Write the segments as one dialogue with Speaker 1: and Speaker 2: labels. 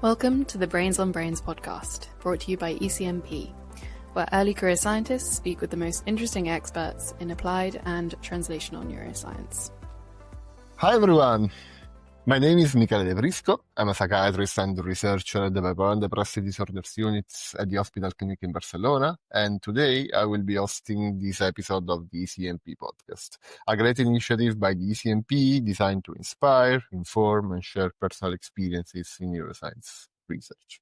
Speaker 1: Welcome to the Brains on Brains podcast, brought to you by ECNP, where early career scientists speak with the most interesting experts in applied and translational neuroscience.
Speaker 2: Hi everyone, my name is Michele Prisco. I'm a psychiatrist and researcher at the Bipolar and Depressive Disorders Units at the Hospital Clinic in Barcelona, and today I will be hosting this episode of the ECNP podcast, a great initiative by the ECNP designed to inspire, inform, and share personal experiences in neuroscience research.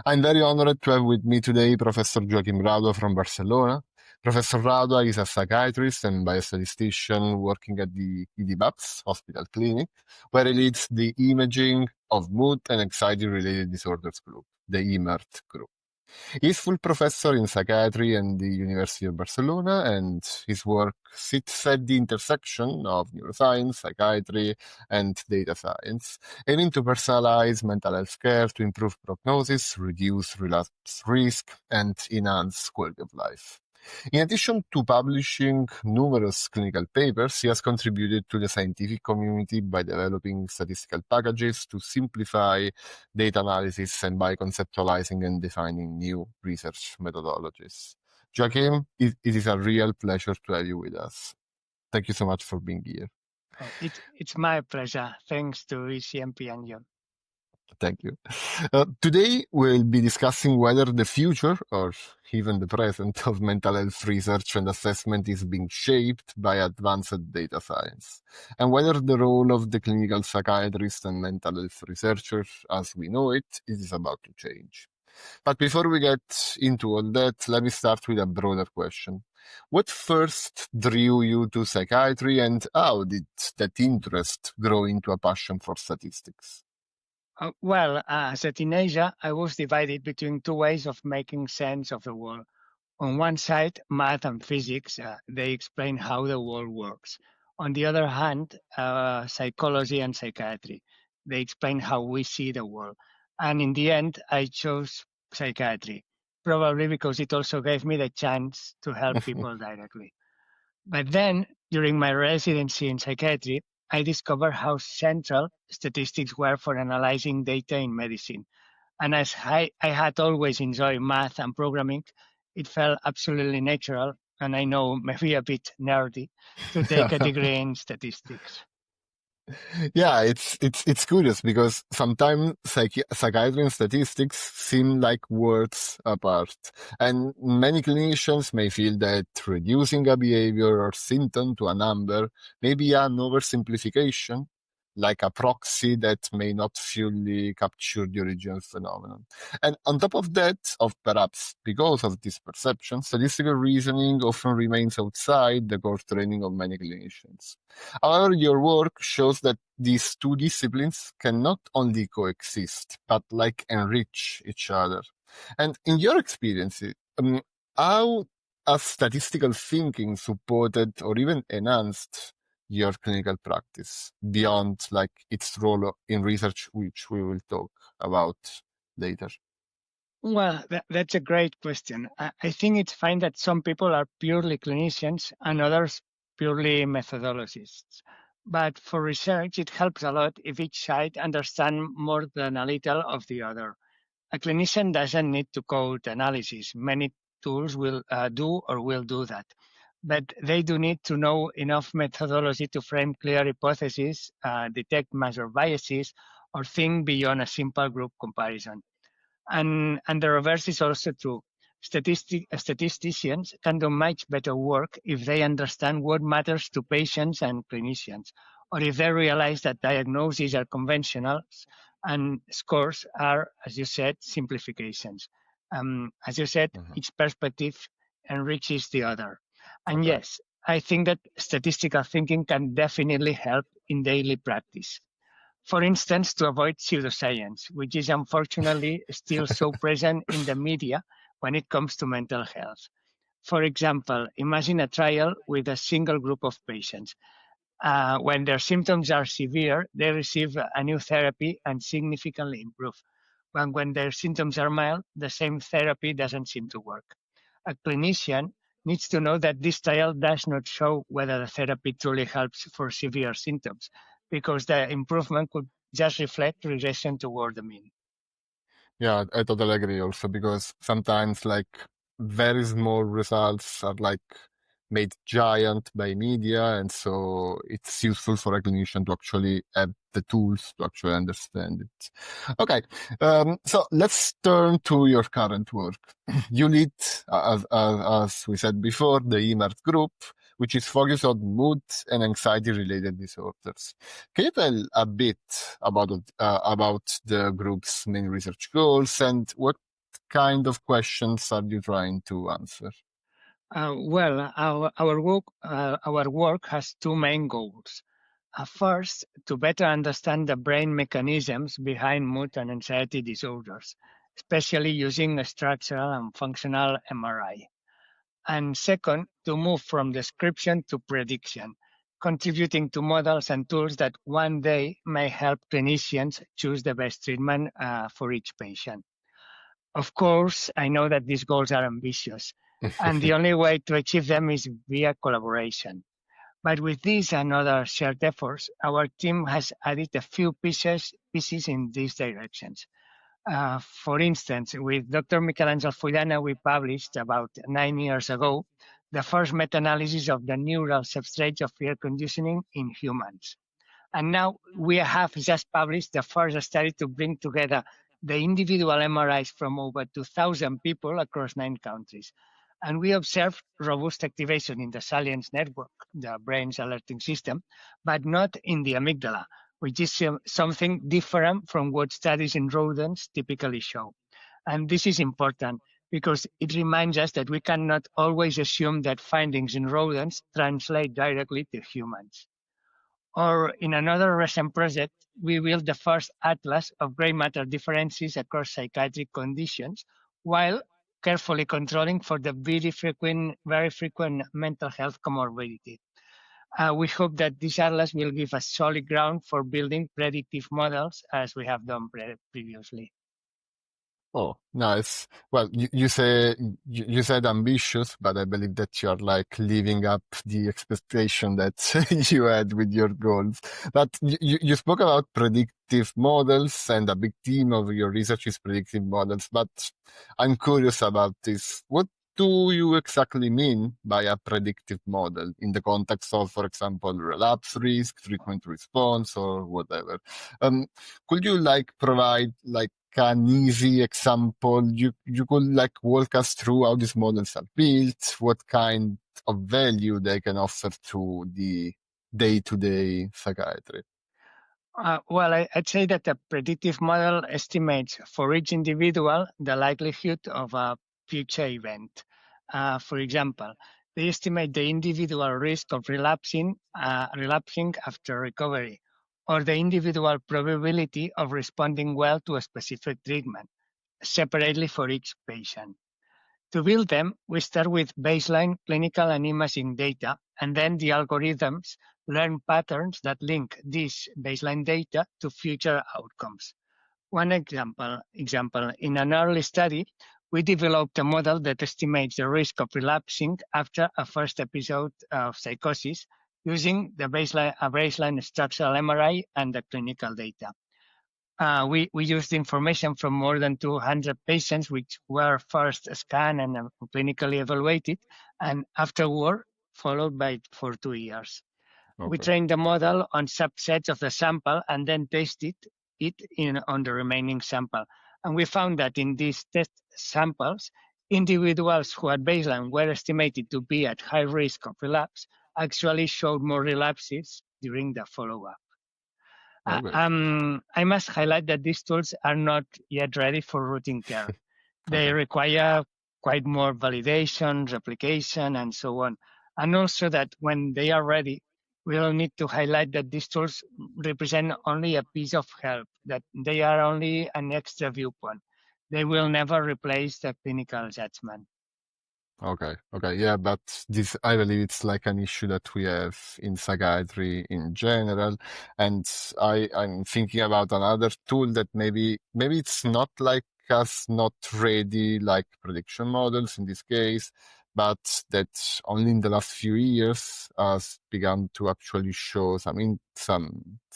Speaker 2: I'm very honored to have with me today Professor Joaquim Radua from Barcelona. Professor Radua is a psychiatrist and biostatistician working at the EDBAPS Hospital Clinic, where he leads the imaging of mood and anxiety-related disorders group, the EMERT group. He's full professor in psychiatry at the University of Barcelona, and his work sits at the intersection of neuroscience, psychiatry, and data science, aiming to personalize mental health care to improve prognosis, reduce relapse risk, and enhance quality of life. In addition to publishing numerous clinical papers, he has contributed to the scientific community by developing statistical packages to simplify data analysis and by conceptualizing and defining new research methodologies. Joaquim, it is a real pleasure to have you with us. Thank you so much for being here.
Speaker 3: It's my pleasure. Thanks to ECNP and you.
Speaker 2: Thank you. Today, we'll be discussing whether the future, or even the present, of mental health research and assessment is being shaped by advanced data science, and whether the role of the clinical psychiatrist and mental health researcher, as we know it, is about to change. But before we get into all that, let me start with a broader question. What first drew you to psychiatry, and how did that interest grow into a passion for statistics?
Speaker 3: As a teenager, I was divided between two ways of making sense of the world. On one side, math and physics, they explain how the world works. On the other hand, psychology and psychiatry, they explain how we see the world. And in the end, I chose psychiatry, probably because it also gave me the chance to help people directly. But then, during my residency in psychiatry, I discovered how central statistics were for analyzing data in medicine. And as I had always enjoyed math and programming, it felt absolutely natural, and I know maybe a bit nerdy, to take a degree in statistics.
Speaker 2: Yeah, it's curious because sometimes psychiatry and statistics seem like words apart, and many clinicians may feel that reducing a behavior or symptom to a number may be an oversimplification, like a proxy that may not fully capture the original phenomenon. And on top of that, perhaps because of this perception, statistical reasoning often remains outside the core training of many clinicians. However, your work shows that these two disciplines can not only coexist, but enrich each other. And in your experience, how has statistical thinking supported or even enhanced your clinical practice beyond its role in research, which we will talk about later?
Speaker 3: Well, that's a great question. I think it's fine that some people are purely clinicians and others purely methodologists. But for research, it helps a lot if each side understands more than a little of the other. A clinician doesn't need to code analysis. Many tools will do that. But they do need to know enough methodology to frame clear hypotheses, detect major biases, or think beyond a simple group comparison. And the reverse is also true. Statisticians can do much better work if they understand what matters to patients and clinicians, or if they realize that diagnoses are conventional and scores are, as you said, simplifications. As you said, each perspective enriches the other. And yes, I think that statistical thinking can definitely help in daily practice. For instance, to avoid pseudoscience, which is unfortunately still so present in the media when it comes to mental health. For example, imagine a trial with a single group of patients. When their symptoms are severe, they receive a new therapy and significantly improve. But when their symptoms are mild, the same therapy doesn't seem to work. A clinician needs to know that this trial does not show whether the therapy truly helps for severe symptoms, because the improvement could just reflect regression toward the mean.
Speaker 2: Yeah, I totally agree also because sometimes like very small results are like made giant by media, and so it's useful for a clinician to actually have the tools to actually understand it. Okay, so let's turn to your current work. You lead, as we said before, the EMERT group, which is focused on mood and anxiety related disorders. Can you tell a bit about the group's main research goals and what kind of questions are you trying to answer?
Speaker 3: Our work has two main goals. First, to better understand the brain mechanisms behind mood and anxiety disorders, especially using a structural and functional MRI. And second, to move from description to prediction, contributing to models and tools that one day may help clinicians choose the best treatment for each patient. Of course, I know that these goals are ambitious, and the only way to achieve them is via collaboration. But with these and other shared efforts, our team has added a few pieces in these directions. For instance, with Dr. Michelangelo Fugliana, we published about 9 years ago the first meta-analysis of the neural substrate of air conditioning in humans. And now we have just published the first study to bring together the individual MRIs from over 2,000 people across 9 countries. And we observed robust activation in the salience network, the brain's alerting system, but not in the amygdala, which is something different from what studies in rodents typically show. And this is important because it reminds us that we cannot always assume that findings in rodents translate directly to humans. Or in another recent project, we built the first atlas of gray matter differences across psychiatric conditions while carefully controlling for the very frequent mental health comorbidity. We hope that this atlas will give us solid ground for building predictive models as we have done previously.
Speaker 2: Oh, nice. Well, you said ambitious, but I believe that you're like living up the expectation that you had with your goals. But you spoke about predictive models, and a big theme of your research is predictive models. But I'm curious about this. What do you exactly mean by a predictive model in the context of, for example, relapse risk, treatment response, or whatever? Um, could you like provide like an easy example? You could like walk us through how these models are built, what kind of value they can offer to the day-to-day psychiatry.
Speaker 3: I'd say that a predictive model estimates for each individual the likelihood of a future event. For example, they estimate the individual risk of relapsing after recovery, or the individual probability of responding well to a specific treatment, separately for each patient. To build them, we start with baseline clinical and imaging data, and then the algorithms learn patterns that link this baseline data to future outcomes. One example, in an early study, we developed a model that estimates the risk of relapsing after a first episode of psychosis using a baseline structural MRI and the clinical data. We used information from more than 200 patients, which were first scanned and clinically evaluated, and afterward followed for 2 years. We
Speaker 2: Okay.
Speaker 3: trained the model on subsets of the sample and then tested it on the remaining sample. And we found that in these test samples, individuals who at baseline were estimated to be at high risk of relapse actually showed more relapses during the follow-up.
Speaker 2: Okay.
Speaker 3: I must highlight that these tools are not yet ready for routine care. They
Speaker 2: Okay.
Speaker 3: require quite more validation, replication, and so on. And also that when they are ready, we'll need to highlight that these tools represent only a piece of help, that they are only an extra viewpoint. They will never replace the clinical judgment.
Speaker 2: Okay. Okay. Yeah, but this, I believe it's like an issue that we have in psychiatry in general. And I'm thinking about another tool that maybe it's not like us, not ready like prediction models in this case, but that only in the last few years has begun to actually show some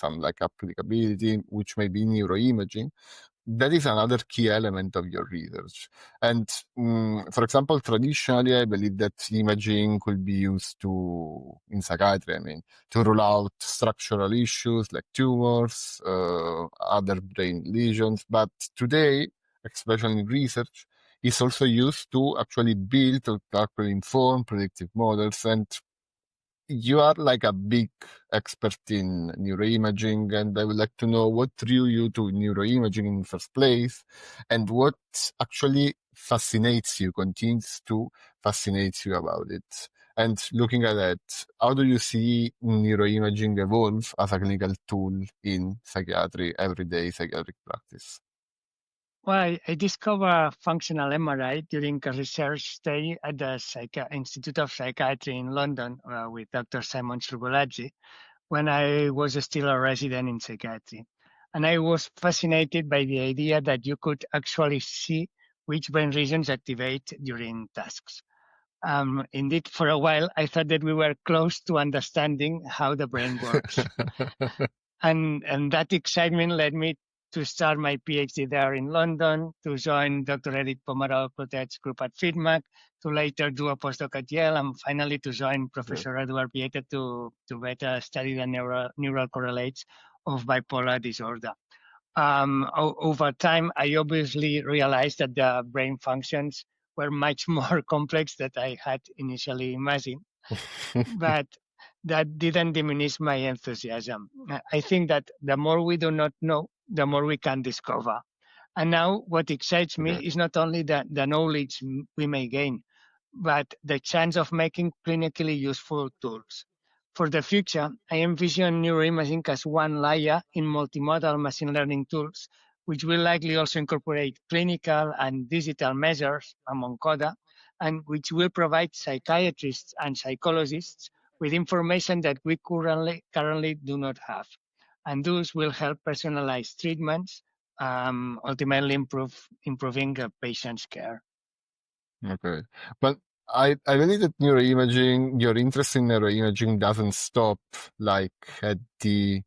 Speaker 2: like applicability, which may be neuroimaging, that is another key element of your research. And for example, traditionally, I believe that imaging could be used in psychiatry, to rule out structural issues like tumors, other brain lesions. But today, especially in research, it's also used to actually build or actually inform predictive models. And you are like a big expert in neuroimaging, and I would like to know what drew you to neuroimaging in the first place, and what actually fascinates you, continues to fascinate you about it. And looking at that, how do you see neuroimaging evolve as a clinical tool in psychiatry, everyday psychiatric practice?
Speaker 3: Well, I discovered functional MRI during a research stay at the Institute of Psychiatry in London with Dr. Simon Srubolazzi when I was still a resident in psychiatry. And I was fascinated by the idea that you could actually see which brain regions activate during tasks. Indeed, for a while, I thought that we were close to understanding how the brain works. And that excitement led me to start my PhD there in London, to join Dr. Edith Pomarov-Clotet's group at FIDMAC, to later do a postdoc at Yale, and finally to join Professor Radua to better study the neural correlates of bipolar disorder. Over time, I obviously realized that the brain functions were much more complex than I had initially imagined. But that didn't diminish my enthusiasm. I think that the more we do not know, the more we can discover. And now what excites me
Speaker 2: Okay.
Speaker 3: is not only the knowledge we may gain, but the chance of making clinically useful tools. For the future, I envision neuroimaging as one layer in multimodal machine learning tools, which will likely also incorporate clinical and digital measures, among other, and which will provide psychiatrists and psychologists with information that we currently do not have. And those will help personalize treatments, ultimately improving patient's care.
Speaker 2: Okay. But I believe that neuroimaging, your interest in neuroimaging doesn't stop like at the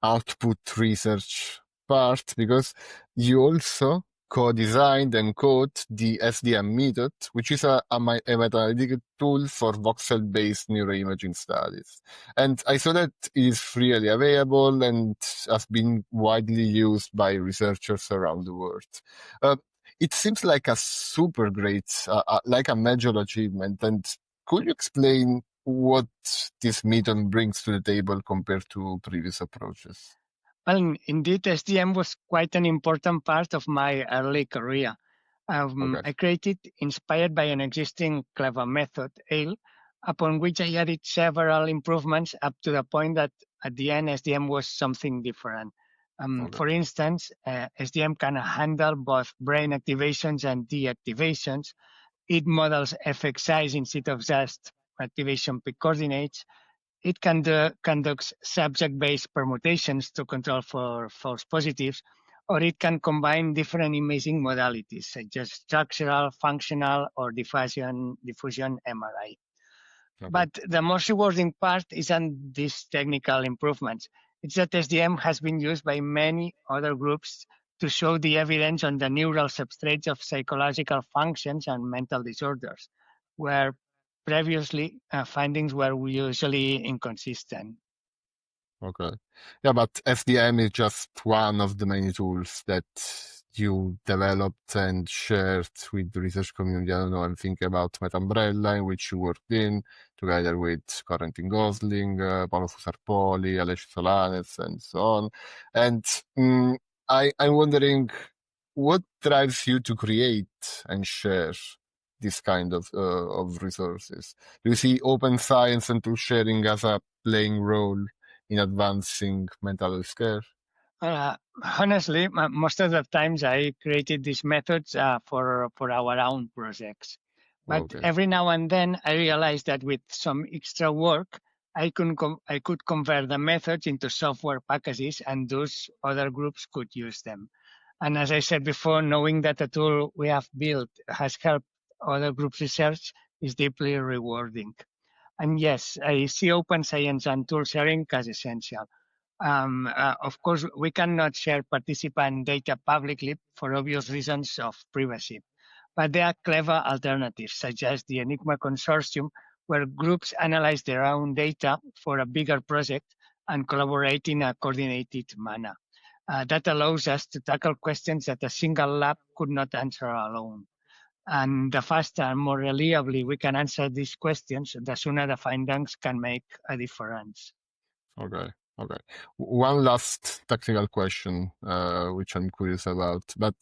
Speaker 2: output research part, because you also co-designed and code the SDM method, which is a meta-analytical tool for voxel-based neuroimaging studies. And I saw that it is freely available and has been widely used by researchers around the world. Uh, it seems like a super great, like a major achievement. And could you explain what this method brings to the table compared to previous approaches?
Speaker 3: Well, indeed, SDM was quite an important part of my early career.
Speaker 2: Okay.
Speaker 3: I created inspired by an existing clever method, ALE, upon which I added several improvements up to the point that at the end, SDM was something different.
Speaker 2: Okay.
Speaker 3: For instance, SDM can handle both brain activations and deactivations. It models effect size instead of just activation peak coordinates. It conducts subject-based permutations to control for false positives, or it can combine different imaging modalities, such as structural, functional, or diffusion MRI.
Speaker 2: Okay.
Speaker 3: But the most rewarding part isn't these technical improvements. It's that SDM has been used by many other groups to show the evidence on the neural substrates of psychological functions and mental disorders, where previously findings were usually inconsistent.
Speaker 2: Okay. Yeah, but FDM is just one of the many tools that you developed and shared with the research community. I don't know, I'm thinking about Meta Umbrella, in which you worked in, together with Corentin Gosling, Paolo Fusarpoli, Alessio Solanes, and so on. And mm, I'm wondering, what drives you to create and share this kind of resources? Do you see open science and tool sharing as a playing role in advancing mental health care?
Speaker 3: Uh, Honestly, most of the times I created these methods for our own projects. But
Speaker 2: Okay.
Speaker 3: every now and then I realized that with some extra work, I could convert the methods into software packages and those other groups could use them. And as I said before, knowing that the tool we have built has helped other groups research is deeply rewarding. And yes, I see open science and tool sharing as essential. Of course, we cannot share participant data publicly for obvious reasons of privacy. But there are clever alternatives, such as the Enigma Consortium, where groups analyze their own data for a bigger project and collaborate in a coordinated manner. That allows us to tackle questions that a single lab could not answer alone. And the faster and more reliably we can answer these questions, the sooner the findings can make a difference.
Speaker 2: Okay. Okay. One last technical question, which I'm curious about. But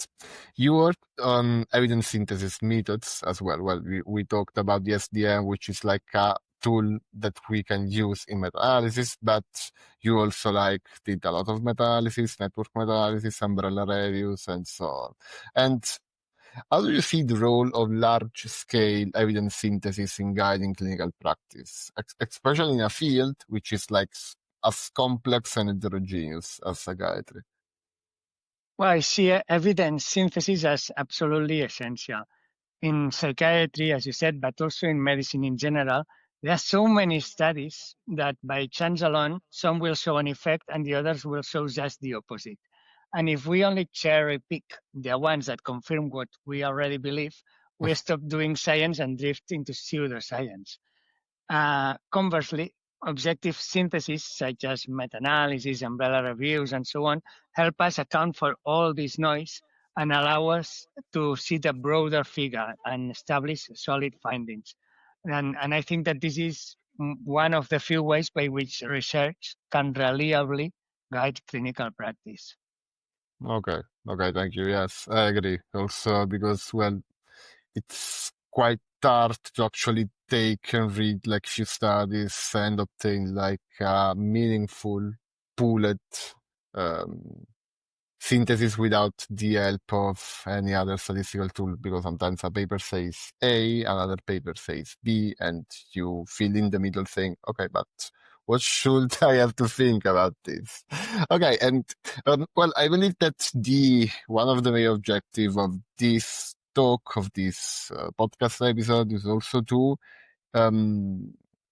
Speaker 2: you worked on evidence synthesis methods as well. Well, we talked about the SDM, which is like a tool that we can use in meta-analysis, but you also did a lot of meta-analysis, network meta-analysis, umbrella reviews, and so on. And how do you see the role of large-scale evidence synthesis in guiding clinical practice, especially in a field which is as complex and heterogeneous as psychiatry?
Speaker 3: Well, I see evidence synthesis as absolutely essential. In psychiatry, as you said, but also in medicine in general, there are so many studies that by chance alone, some will show an effect and the others will show just the opposite. And if we only cherry pick the ones that confirm what we already believe, we stop doing science and drift into pseudoscience. Conversely, objective synthesis, such as meta-analysis, umbrella reviews, and so on, help us account for all this noise and allow us to see the broader figure and establish solid findings. And I think that this is one of the few ways by which research can reliably guide clinical practice.
Speaker 2: Okay, thank you. Yes, I agree. Also, because, well, it's quite hard to actually take and read few studies and obtain a meaningful pooled um, synthesis without the help of any other statistical tool, because sometimes a paper says A, another paper says B, and you fill in the middle saying, okay, but what should I have to think about this? Okay, and well, I believe that one of the main objectives of this talk, of this podcast episode, is also to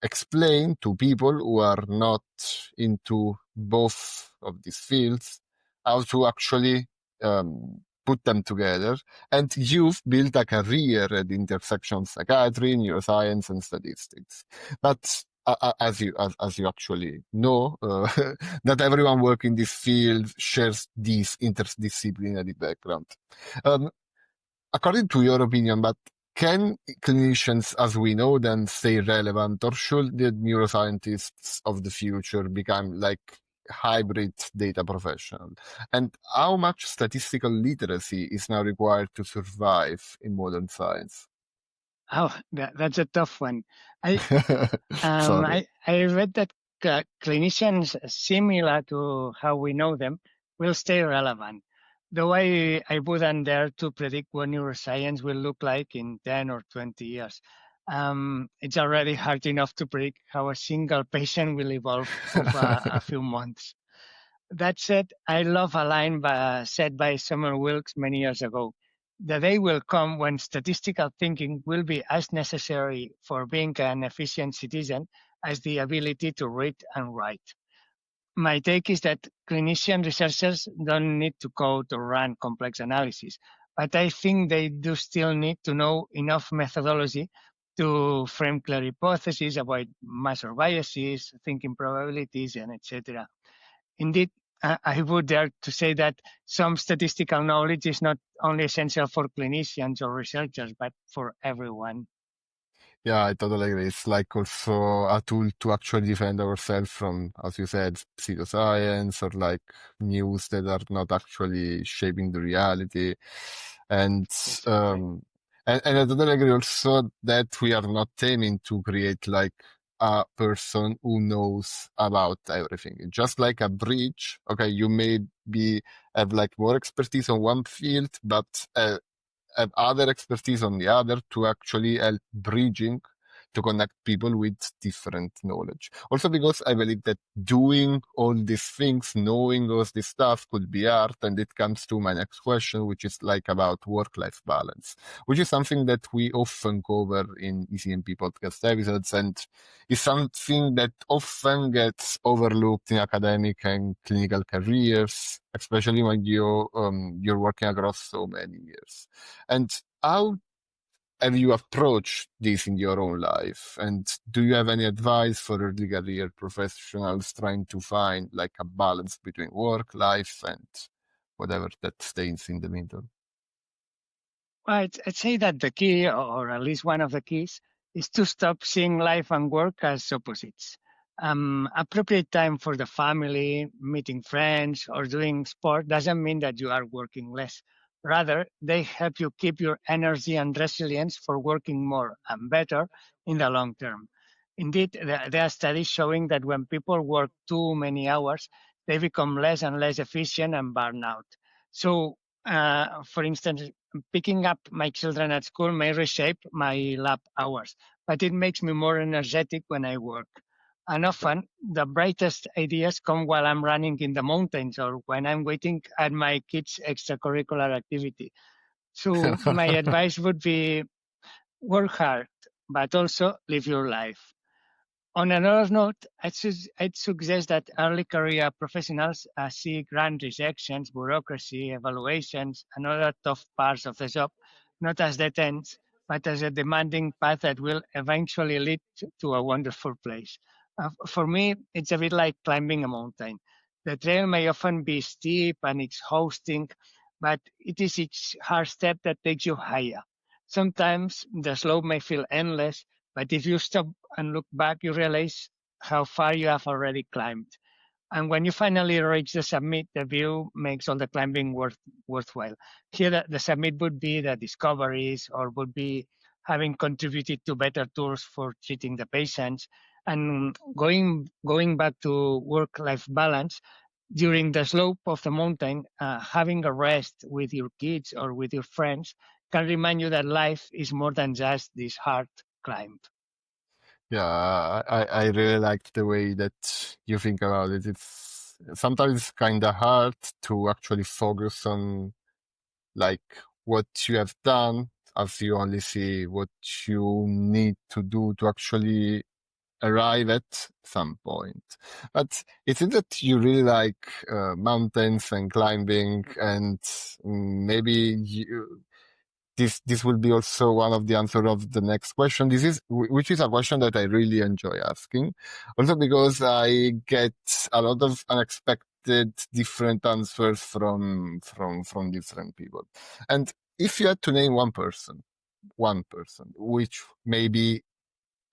Speaker 2: explain to people who are not into both of these fields how to actually put them together. And you've built a career at the intersection of psychiatry, neuroscience, and statistics. But as you actually know, not everyone working in this field shares this interdisciplinary background. According to your opinion, but can clinicians, as we know them, stay relevant, or should the neuroscientists of the future become hybrid data professional? And how much statistical literacy is now required to survive in modern science?
Speaker 3: Oh, that's a tough one. I
Speaker 2: Sorry.
Speaker 3: I read that clinicians, similar to how we know them, will stay relevant. Though I wouldn't dare to predict what neuroscience will look like in 10 or 20 years. It's already hard enough to predict how a single patient will evolve over a few months. That said, I love a line said by Summer Wilkes many years ago. The day will come when statistical thinking will be as necessary for being an efficient citizen as the ability to read and write. My take is that clinician researchers don't need to code or run complex analysis, but I think they do still need to know enough methodology to frame clear hypotheses, avoid master biases, thinking probabilities, and etc. Indeed, I would dare to say that some statistical knowledge is not only essential for clinicians or researchers, but for everyone.
Speaker 2: Yeah, I totally agree. It's also a tool to actually defend ourselves from, as you said, pseudoscience or news that are not actually shaping the reality. And
Speaker 3: Exactly.
Speaker 2: and I totally agree also that we are not aiming to create a person who knows about everything. It's just like a bridge. Okay, you maybe have more expertise on one field, but have other expertise on the other to actually help bridging to connect people with different knowledge. Also because I believe that doing all these things, knowing all this stuff could be art. And it comes to my next question, which is like about work-life balance, which is something that we often cover in ECNP podcast episodes and is something that often gets overlooked in academic and clinical careers, especially when you're working across so many years. And how have you approached this in your own life? And do you have any advice for early career professionals trying to find like a balance between work, life, and whatever that stays in the middle?
Speaker 3: Well, I'd say that the key, or at least one of the keys, is to stop seeing life and work as opposites. Appropriate time for the family, meeting friends, or doing sport doesn't mean that you are working less. Rather, they help you keep your energy and resilience for working more and better in the long term. Indeed, there are studies showing that when people work too many hours, they become less and less efficient and burn out. So, for instance, picking up my children at school may reshape my lab hours, but it makes me more energetic when I work. And often, the brightest ideas come while I'm running in the mountains or when I'm waiting at my kids' extracurricular activity. So, my advice would be work hard, but also live your life. On another note, I'd suggest that early career professionals see grant rejections, bureaucracy, evaluations, and other tough parts of the job, not as dead ends, but as a demanding path that will eventually lead to a wonderful place. For me, it's a bit like climbing a mountain. The trail may often be steep and exhausting, but it is each hard step that takes you higher. Sometimes the slope may feel endless, but if you stop and look back, you realize how far you have already climbed. And when you finally reach the summit, the view makes all the climbing worthwhile. Here, the summit would be the discoveries or would be having contributed to better tools for treating the patients. And going back to work-life balance, during the slope of the mountain, having a rest with your kids or with your friends can remind you that life is more than just this hard climb.
Speaker 2: Yeah, I really liked the way that you think about it. It's sometimes kind of hard to actually focus on like what you have done as you only see what you need to do to actually arrive at some point. But it seems that you really like mountains and climbing, and maybe this will be also one of the answer of the next question. Which is a question that I really enjoy asking, also because I get a lot of unexpected different answers from different people. And if you had to name one person, which maybe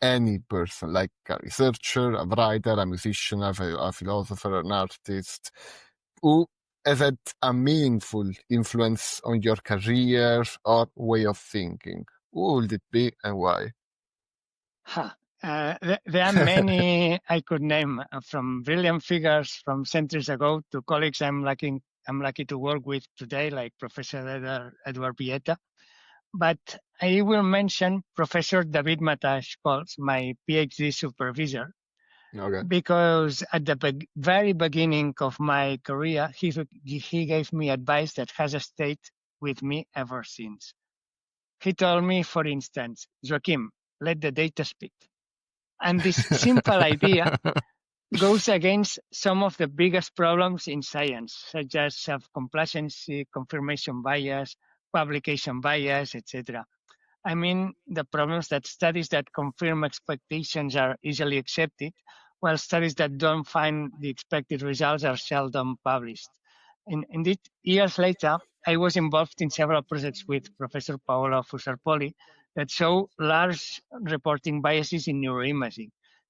Speaker 2: any person, like a researcher, a writer, a musician, a philosopher, an artist, who has had a meaningful influence on your career or way of thinking, who would it be and why?
Speaker 3: There are many I could name, from brilliant figures from centuries ago to colleagues I'm lucky to work with today, like Professor Edward Vieta. But I will mention Professor David Matash-Coles, my PhD supervisor,
Speaker 2: Okay.
Speaker 3: because at the very beginning of my career, he gave me advice that has stayed with me ever since. He told me, for instance, Joaquim, let the data speak. And this simple idea goes against some of the biggest problems in science, such as self-complacency, confirmation bias, publication bias, etc. I mean, the problems that studies that confirm expectations are easily accepted, while studies that don't find the expected results are seldom published. Indeed, years later, I was involved in several projects with Professor Paolo Fusarpoli that show large reporting biases in neuroimaging.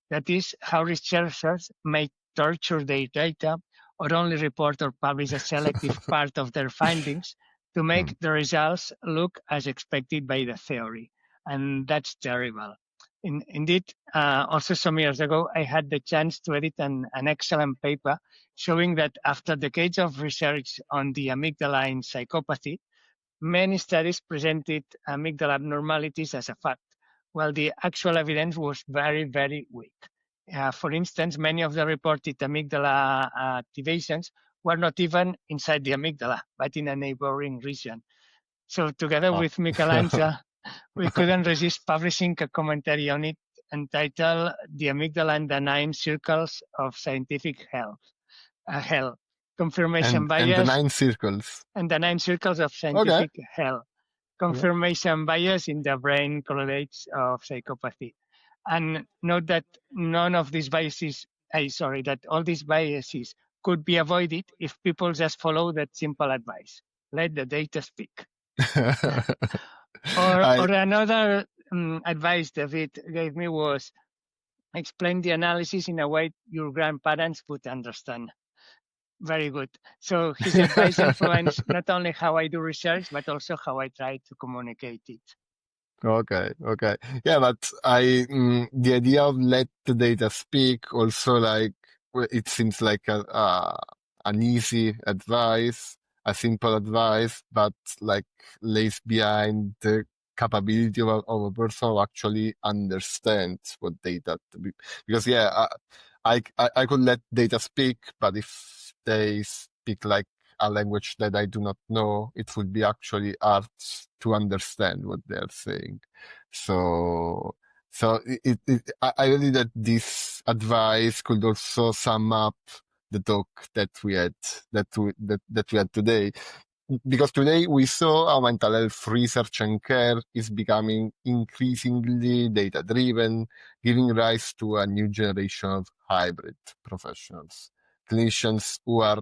Speaker 3: That is, how researchers may torture their data or only report or publish a selective part of their findings to make the results look as expected by the theory. And that's terrible. Indeed, also some years ago, I had the chance to edit an excellent paper showing that after decades of research on the amygdala in psychopathy, many studies presented amygdala abnormalities as a fact, Well, the actual evidence was very, very weak. For instance, many of the reported amygdala activations were not even inside the amygdala, but in a neighboring region. So together
Speaker 2: Oh.
Speaker 3: with Michele, we couldn't resist publishing a commentary on it entitled The Amygdala and the Nine Circles of Scientific Hell. Confirmation
Speaker 2: And the
Speaker 3: bias
Speaker 2: 9 circles.
Speaker 3: and the Nine Circles of
Speaker 2: Okay.
Speaker 3: Scientific Hell.
Speaker 2: Okay.
Speaker 3: Confirmation bias in the brain correlates of psychopathy. And note that none of these biases, that all these biases could be avoided if people just follow that simple advice. Let the data speak. Or another advice David gave me was explain the analysis in a way your grandparents would understand. Very good. So his advice influenced not only how I do research, but also how I try to communicate it.
Speaker 2: Okay. Yeah, but the idea of let the data speak also it seems like an easy advice, a simple advice, but like lays behind the capability of a person to actually understand what data, because yeah, I could let data speak, but if they speak like a language that I do not know, it would be actually hard to understand what they are saying. So I believe that this advice could also sum up the talk that we had today. Because today we saw how mental health research and care is becoming increasingly data driven, giving rise to a new generation of hybrid professionals. Clinicians who are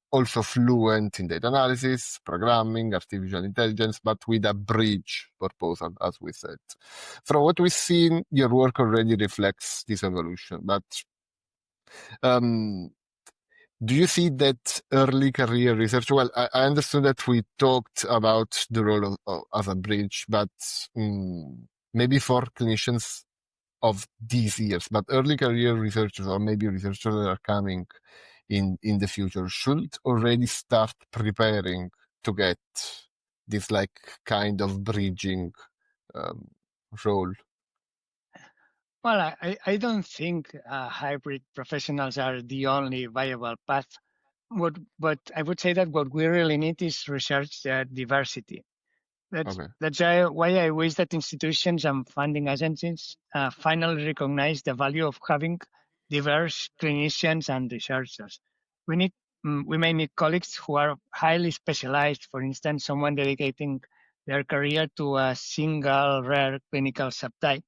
Speaker 2: also fluent in data analysis, programming, artificial intelligence, but with a bridge proposal, as we said. From what we've seen, your work already reflects this evolution, but do you see that early career research? Well, I understood that we talked about the role as a bridge, but maybe for clinicians of these years, but early career researchers or maybe researchers that are coming in the future should already start preparing to get this kind of bridging um, role.
Speaker 3: Well, I don't think hybrid professionals are the only viable path. But I would say that what we really need is research diversity. That's why I wish that institutions and funding agencies finally recognize the value of having diverse clinicians and researchers. We may need colleagues who are highly specialized, for instance, someone dedicating their career to a single rare clinical subtype.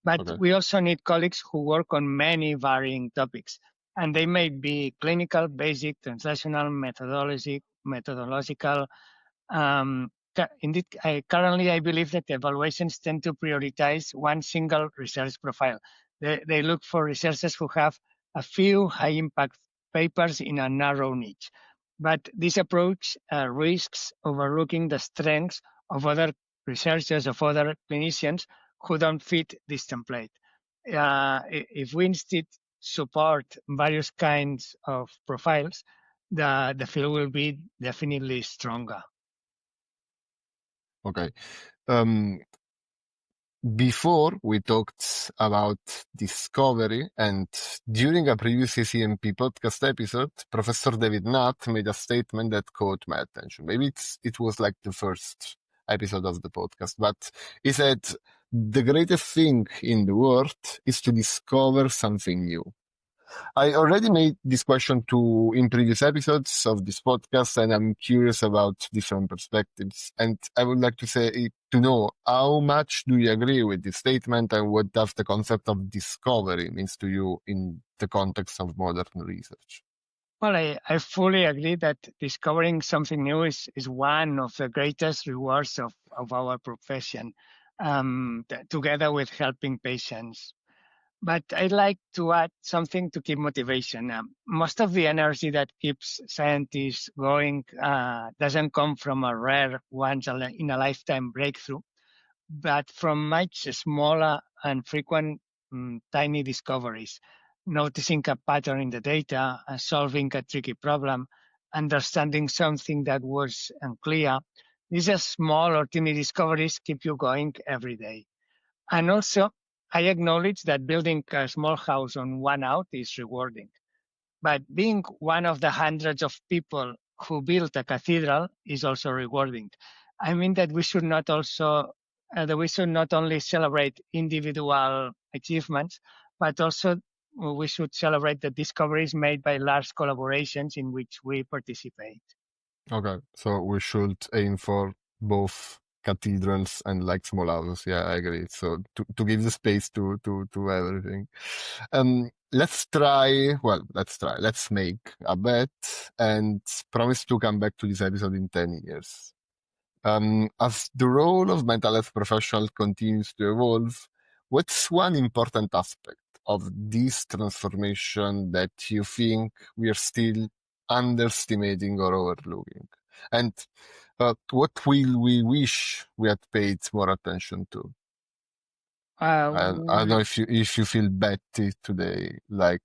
Speaker 3: But we also need colleagues who work on many varying topics, and they may be clinical, basic, translational, methodological. Indeed, currently I believe that evaluations tend to prioritize one single research profile. They look for researchers who have a few high-impact papers in a narrow niche. But this approach risks overlooking the strengths of other researchers, of other clinicians who don't fit this template. If we instead support various kinds of profiles, the field will be definitely stronger.
Speaker 2: Okay. Before we talked about discovery, and during a previous ECNP podcast episode, Professor David Nutt made a statement that caught my attention. Maybe it was like the first episode of the podcast, but he said, the greatest thing in the world is to discover something new. I already made this question in previous episodes of this podcast, and I'm curious about different perspectives. And I would like to know how much do you agree with this statement, and what does the concept of discovery means to you in the context of modern research?
Speaker 3: Well, I fully agree that discovering something new is one of the greatest rewards of our profession, together with helping patients. But I'd like to add something to keep motivation. Most of the energy that keeps scientists going doesn't come from a rare once-in-a-lifetime breakthrough, but from much smaller and frequent tiny discoveries. Noticing a pattern in the data, solving a tricky problem, understanding something that was unclear. These are small or tiny discoveries keep you going every day. And also, I acknowledge that building a small house on one out is rewarding. But being one of the hundreds of people who built a cathedral is also rewarding. I mean that we should not also that we should not only celebrate individual achievements, but also we should celebrate the discoveries made by large collaborations in which we participate.
Speaker 2: Okay, so we should aim for both cathedrals and like small houses. Yeah, I agree. So to give the space to everything. Let's try. Well, let's try. Let's make a bet and promise to come back to this episode in 10 years. As the role of mental health professional continues to evolve, what's one important aspect of this transformation that you think we are still underestimating or overlooking? And what will we wish we had paid more attention to? I don't know if you feel betty today, like.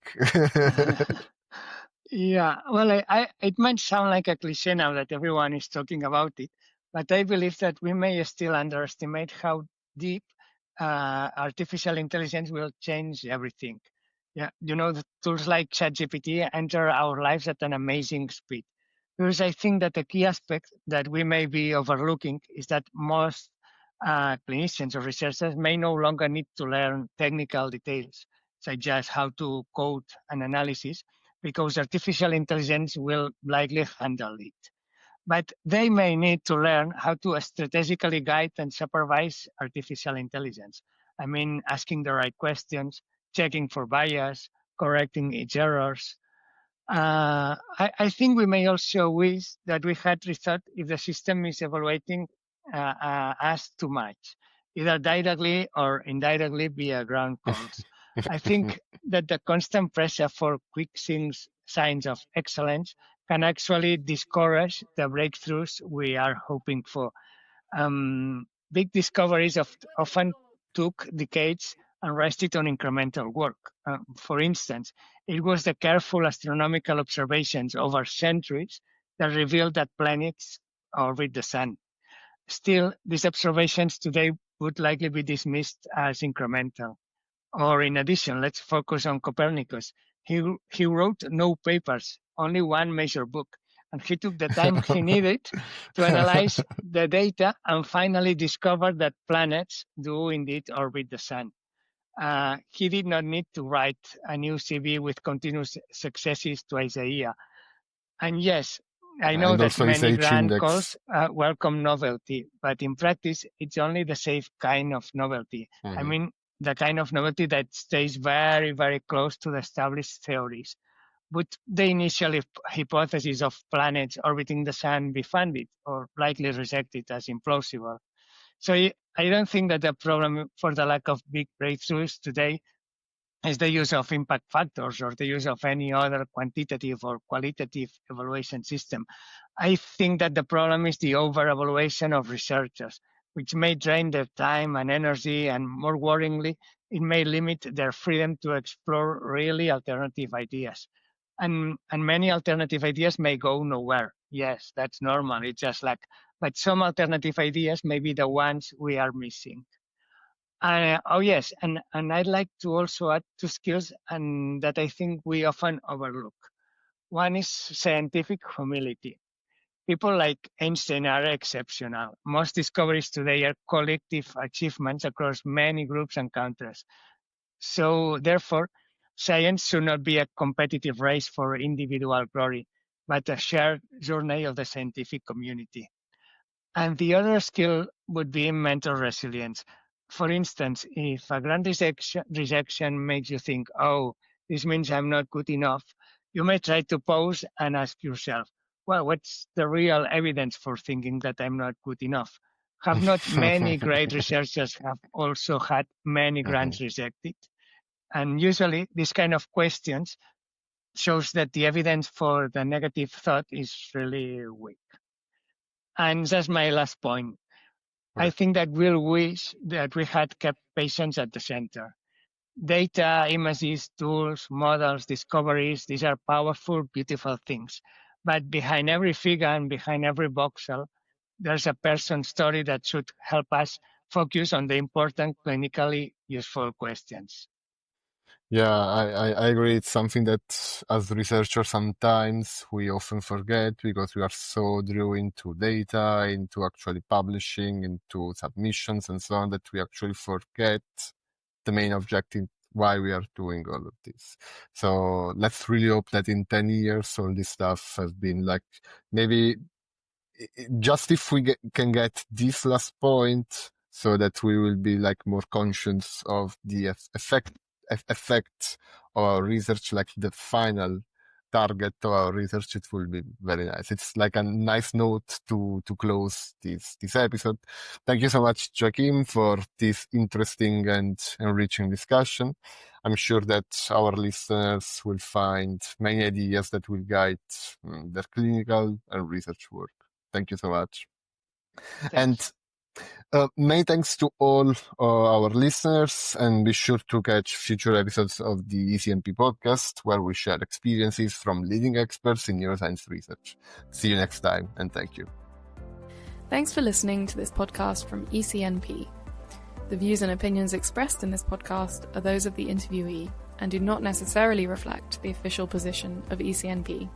Speaker 3: Yeah, well, it might sound like a cliche now that everyone is talking about it, but I believe that we may still underestimate how deep artificial intelligence will change everything. Yeah, the tools like ChatGPT enter our lives at an amazing speed. Because I think that the key aspect that we may be overlooking is that most clinicians or researchers may no longer need to learn technical details, such as how to code an analysis, because artificial intelligence will likely handle it. But they may need to learn how to strategically guide and supervise artificial intelligence. I mean, asking the right questions, checking for bias, correcting its errors. I think we may also wish that we had rethought if the system is evaluating us too much, either directly or indirectly via ground calls. I think that the constant pressure for quick signs of excellence can actually discourage the breakthroughs we are hoping for. Big discoveries often took decades and rested on incremental work. For instance, it was the careful astronomical observations over centuries that revealed that planets orbit the sun. Still, these observations today would likely be dismissed as incremental. Or in addition, let's focus on Copernicus. He wrote no papers, only one major book, and he took the time he needed to analyze the data and finally discovered that planets do indeed orbit the sun. He did not need to write a new CV with continuous successes twice a year. And yes, I know
Speaker 2: And
Speaker 3: that
Speaker 2: also his
Speaker 3: many
Speaker 2: H
Speaker 3: grand
Speaker 2: index.
Speaker 3: calls welcome novelty, but in practice, it's only the safe kind of novelty. I mean, the kind of novelty that stays very, very close to the established theories. Would the initial hypothesis of planets orbiting the sun be funded or likely rejected as implausible? So I don't think that the problem for the lack of big breakthroughs today is the use of impact factors or the use of any other quantitative or qualitative evaluation system. I think that the problem is the over-evaluation of researchers, which may drain their time and energy, and more worryingly, it may limit their freedom to explore really alternative ideas. And many alternative ideas may go nowhere. Yes, that's normal. It's just like, but some alternative ideas may be the ones we are missing. Oh yes, and I'd like to also add two skills and that I think we often overlook. One is scientific humility. People like Einstein are exceptional. Most discoveries today are collective achievements across many groups and countries. So therefore, science should not be a competitive race for individual glory, but a shared journey of the scientific community. And the other skill would be mental resilience. For instance, if a grand rejection makes you think, oh, this means I'm not good enough, you may try to pause and ask yourself, well, what's the real evidence for thinking that I'm not good enough? Have not many great researchers have also had many grants rejected? And usually these kind of questions shows that the evidence for the negative thought is really weak. And that's my last point. I think that we'll wish that we had kept patients at the center. Data, images, tools, models, discoveries, these are powerful, beautiful things. But behind every figure and behind every voxel, there's a person's story that should help us focus on the important clinically useful questions.
Speaker 2: Yeah, I agree. It's something that as researchers sometimes we often forget because we are so driven into data, into actually publishing, into submissions and so on, that we actually forget the main objective why we are doing all of this. So let's really hope that in 10 years all this stuff has been like maybe just if we can get this last point so that we will be like more conscious of the effect of our research, like the final target of our research, it will be very nice. It's like a nice note to close this episode. Thank you so much, Joaquim, for this interesting and enriching discussion. I'm sure that our listeners will find many ideas that will guide their clinical and research work. Thank you so much.
Speaker 3: Thanks.
Speaker 2: And many thanks to all our listeners, and be sure to catch future episodes of the ECNP podcast, where we share experiences from leading experts in neuroscience research. See you next time, and thank you.
Speaker 1: Thanks for listening to this podcast from ECNP. The views and opinions expressed in this podcast are those of the interviewee and do not necessarily reflect the official position of ECNP.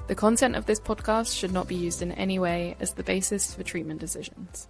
Speaker 1: The content of this podcast should not be used in any way as the basis for treatment decisions.